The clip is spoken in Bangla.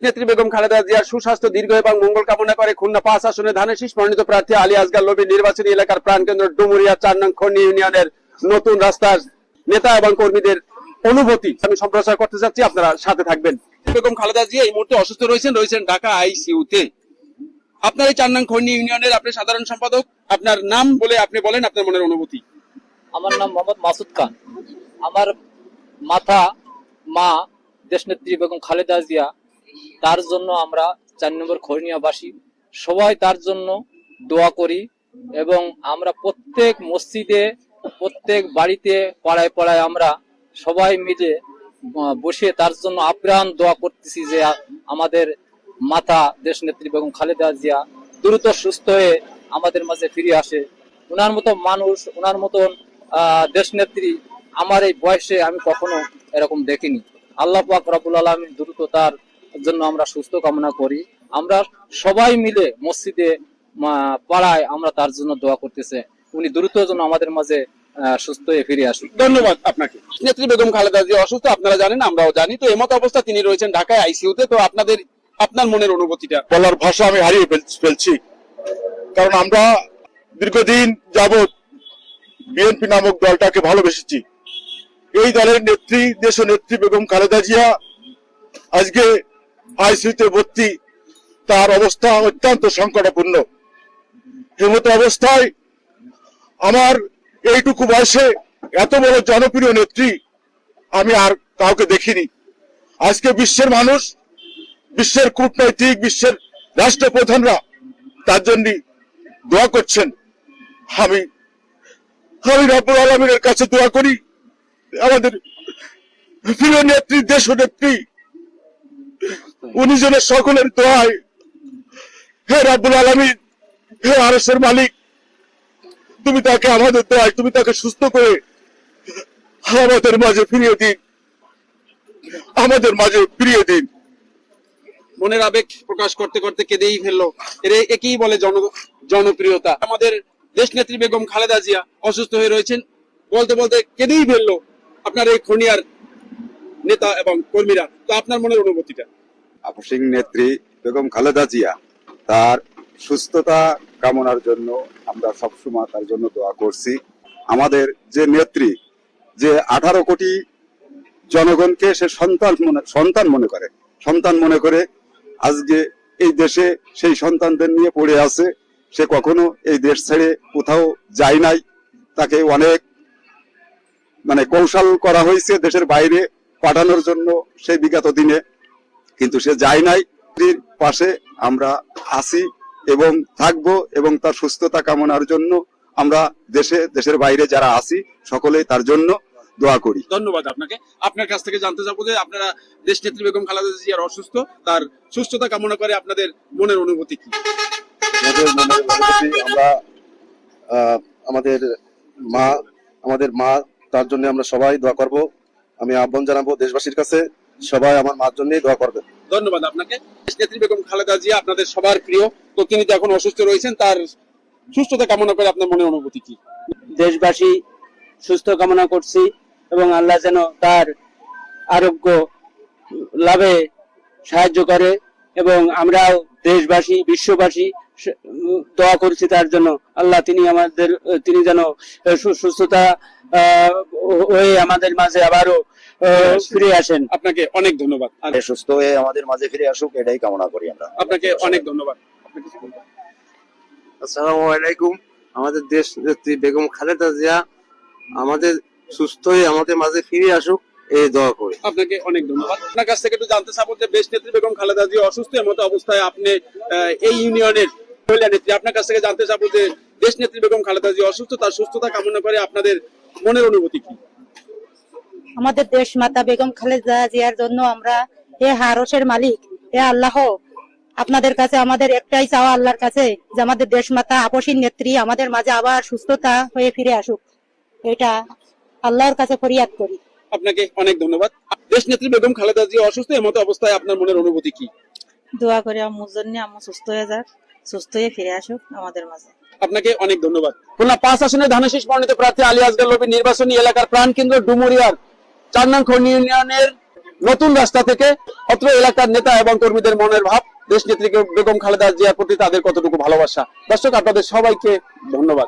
নেত্রী বেগম খালেদা জিয়ার সুস্বাস্থ্য দীর্ঘ এবং মঙ্গল কামনা করে খুলনা 5 আসনে ধানের শীষ মনোনীত প্রার্থী আলী আসগার লবি নির্বাচনী এলাকার প্রাণকেন্দ্র ডুমুরিয়া 4 নং খনি ইউনিয়নের নতুন রাস্তার নেতা এবং কর্মীদের অনুভূতি আমি সম্প্রচার করতে যাচ্ছি, আপনারা সাথে থাকবেন। বেগম খালেদা জিয়া এই মুহূর্তে অসুস্থ রয়েছেন ঢাকা আইসিইউতে। আপনার এই 4 নং খনি ইউনিয়নের আপনি সাধারণ সম্পাদক, আপনার নাম বলে আপনি বলেন আপনার মনের অনুভূতি। আমার নাম মোহাম্মদ মাসুদ খান। আমার মা দেশনেত্রী বেগম খালেদা জিয়া, তার জন্য আমরা 4 নম্বর খনিয়াবাসী সবাই তার জন্য দোয়া করি এবং আমরা প্রত্যেক মসজিদে, প্রত্যেক বাড়িতে, পাড়ায় পাড়ায় আমরা সবাই মিলে বসে তার জন্য আপ্রাণ দোয়া করতেছি যে আমাদের মাতা দেশনেত্রী বেগম খালেদা জিয়া দ্রুত সুস্থ হয়ে আমাদের মাঝে ফিরে আসে। ওনার মতো মানুষ, ওনার মতন দেশনেত্রী আমার এই বয়সে আমি কখনো এরকম দেখিনি। আল্লাহ পাক রব্বুল আলামিন দ্রুত তার জন্য আমরা সুস্থ কামনা করি। আমরা সবাই মিলে মসজিদে, পাড়ায় আমরা তার জন্য দোয়া করতেছে, উনি দ্রুত যেন আমাদের মাঝে সুস্থ হয়ে ফিরে আসুন। ধন্যবাদ আপনাকে। নেত্রী বেগম খালেদা জিয়া অসুস্থ, আপনারা জানেন, আমরাও জানি। তো এমত অবস্থা তিনি রয়েছেন ঢাকায় আইসিইউতে। তো আপনার মনের অনুভূতিটা বলার ভাষা আমি হারিয়ে ফেলছি, কারণ আমরা দীর্ঘদিন যাবৎ বিএনপি নামক দলটাকে ভালোবেসেছি। এই দলের নেত্রী, দেশ নেত্রী বেগম খালেদা জিয়া আজকে আইসিইউতে ভর্তি। তার অবস্থা অত্যন্ত সংকটাপূর্ণ। এমতো অবস্থায় আমার এইটুকু বয়সে এত বড় জনপ্রিয় নেত্রী আমি আর কাউকে দেখিনি। আজকে বিশ্বের মানুষ, বিশ্বের কূটনৈতিক, বিশ্বের রাষ্ট্রপ্রধানরা তার জন্য দোয়া করছেন। আমি রব্বুল আলামিনের কাছে দোয়া করি আমাদের প্রিয় নেত্রী, দেশ নেত্রী, উনি যেন সকলের দোয়ায়, হে রব্বুল আলামিন, হে আরশের মালিক, তুমি তাকে আমাদের দোয়ায় তুমি তাকে সুস্থ করে আমাদের মাঝে ফিরিয়ে দিন, আমাদের মাঝে ফিরিয়ে দিন। মনের আবেগ প্রকাশ করতে করতে কেঁদেই ফেললো। একেই বলে জনপ্রিয়তা। আমাদের দেশ নেত্রী বেগম খালেদা জিয়া অসুস্থ হয়ে রয়েছেন, বলতে বলতে কেঁদেই ফেললো আপনার এই খনিয়ার নেতা এবং কর্মীরা। তো আপনার মনের অনুভূতিটা। আপসিং নেত্রী বেগম খালেদা জিয়া তার সুস্থতা কামনার জন্য আমরা সবসময় তার জন্য দোয়া করছি। আমাদের যে নেত্রী, যে 18 কোটি জনগণকে সে সন্তান মনে করে আজকে এই দেশে সেই সন্তানদের নিয়ে পড়ে আছে। সে কখনো এই দেশ ছেড়ে কোথাও যায় নাই। তাকে অনেক কৌশল করা হয়েছে দেশের বাইরে পাঠানোর জন্য সেই বিগত দিনে, কিন্তু সে যায় নাই। পাশে আমরা আছি এবং থাকবো, এবং তার সুস্থতা কামনার জন্য আমরা দেশের বাইরে যারা আছি সকলেই তার জন্য দোয়া করি। ধন্যবাদ আপনাকে। আপনার কাছ থেকে জানতে চাবো যে আপনারা দেশ নেত্রী বেগম খালেদা জিয়ার অসুস্থ, তার সুস্থতা কামনা করে আপনাদের মনের অনুভূতি কি? আমরা আমাদের মা, তার জন্য আমরা সবাই দোয়া করব। আমি আহ্বান জানাবো দেশবাসীর কাছে, সবাই আমার মার জন্যই দোয়া করবেন। ধন্যবাদ আপনাকে। দেশ নেত্রী বেগম খালেদা জিয়া আপনাদের সবার প্রিয়, তো তিনি তো এখন অসুস্থ রয়েছেন, তার সুস্থতা কামনা করে আপনার মনের অনুভূতি কি? দেশবাসী সুস্থ কামনা করছি এবং আল্লাহ যেন তার আরোগ্য লাভে সাহায্য করে, এবং আমরাও দেশবাসী, বিশ্ববাসী দোয়া করছি তার জন্য। আল্লাহ তিনি যেন সুস্থতা হয়ে আমাদের মাঝে আবারও ফিরে আসেন। আপনাকে অনেক ধন্যবাদ। সুস্থ হয়ে আমাদের মাঝে ফিরে আসুক, এটাই কামনা করি আমরা। আপনাকে অনেক ধন্যবাদ। আসসালামু আলাইকুম। আমাদের দেশ নেত্রী বেগম খালেদা জিয়া আমাদের সুস্থ হয়ে আমাদের মাঝে ফিরে আসুক, এই দোয়া করি। আপনাকে অনেক ধন্যবাদ। আপনার কাছ থেকে একটু জানতে চাবো যে দেশ নেত্রী বেগম খালেদা জিয়া অসুস্থ, এমতো অবস্থায় আপনি এই ইউনিয়নের মহিলা নেত্রী, আপনার কাছ থেকে জানতে চাবো যে দেশ নেত্রী বেগম খালেদা জিয়া অসুস্থ, তার সুস্থতা কামনা করে আপনাদের মনের অনুভূতি কি? আমাদের দেশ মাতা বেগম খালেদা জিয়ার জন্য আমরা, হে আরশের মালিক, হে আল্লাহ, আপনাদের কাছে আমাদের একটাই চাওয়া, আল্লাহর কাছে, যে আমাদের দেশ মাতা আপসীন নেত্রী আমাদের মাঝে আবার সুস্থতা হয়ে ফিরে আসুক, এটা আল্লাহর কাছে ফরিয়াদ করি। আপনাকে অনেক ধন্যবাদ। দেশ নেত্রী বেগম খালেদা জিয়া অসুস্থ, এমতো অবস্থায় আপনার মনের অনুভূতি কি? দোয়া করি আম্মুর জন্য, আম্মু সুস্থ হয়ে যাক, সুস্থ হয়ে ফিরে আসুক আমাদের মাঝে। আপনাকে অনেক ধন্যবাদ। খুলনা 5 আসনের ধানের শীষ মনোনীত প্রার্থী আলী আসগার লবি নির্বাচনী এলাকার প্রাণকেন্দ্র ডুমুরিয়ার 4 নং খনি ইউনিয়নের নতুন রাস্তা থেকে অত্র এলাকার নেতা এবং কর্মীদের মনের ভাব, দেশ নেত্রী বেগম খালেদা জিয়ার প্রতি তাদের কতটুকু ভালোবাসা। দর্শক, আপনাদের সবাইকে ধন্যবাদ।